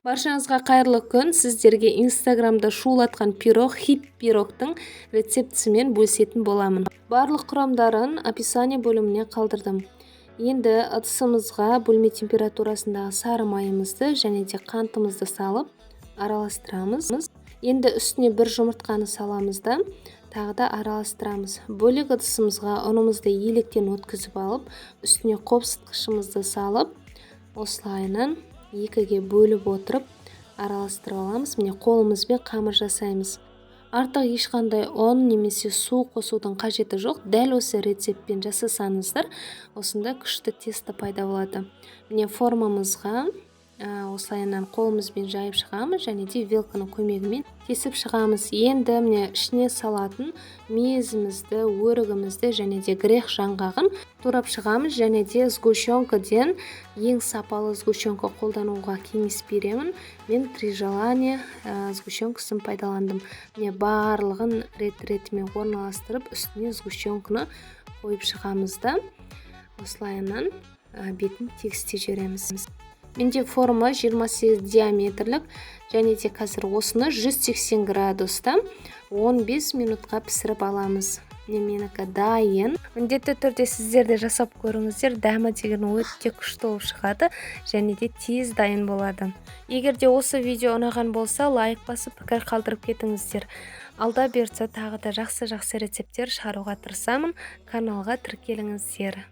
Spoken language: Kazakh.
Баршаңызға қайырлы күн. Сіздерге Инстаграмда шулатқан пирог, хит пирогтың рецептісімен бөлісетін боламын. Барлық құрамдарын описание бөліміне қалдырдым. Енді ыдысымызға бөлме температурасындағы сары майымызды және де қантымызды салып араластырамыз. Енді үстіне бір жұмыртқаны саламыз да тағы да араластырамыз. Бөлек ыдысымызға ұнымызды електен өткізіп алып, үстіне қопсытқышымызды салып, осылайынан екіге бөліп отырып араластырып аламыз. Міне қолымызбен қамыр жасаймыз. Артық ешқандай ұн немесе су қосудың қажеті жоқ. Дәл осы рецептпен жасасаңыздар, осында күшті тесто пайда болады. Міне формамызға осылайынан қолымызбен жайып шығамыз және де вилканың көмегімен тесіп шығамыз. Енді міне ішіне салатын мезімізді, өрігімізді және де грех жаңғағын турап шығамыз және де сгущенкаден ең сапалы сгущенка қолдануға кеңес беремін. Мен три желания сгущенкасын пайдаландым. Міне барлығын рет-ретімен орналастырып, үстіне сгущенканы қойып шығамыз да осылайынан бетін тегістеп жібереміз. Менде форма 28 диаметрлік және де қазір осыны 180 градуста 15 минутқа пісіріп аламыз. Менікі дайын. Міндетті түрде сіздер де жасап көріңіздер. Дәмі деген өте күшті болып шығады және де тез дайын болады. Егер де осы видео ұнаған болса, лайк басып пікір қалдырып кетіңіздер. Алда берсе тағы да жақсы рецепттер шығаруға тырысамын. Каналға тіркеліңіздер.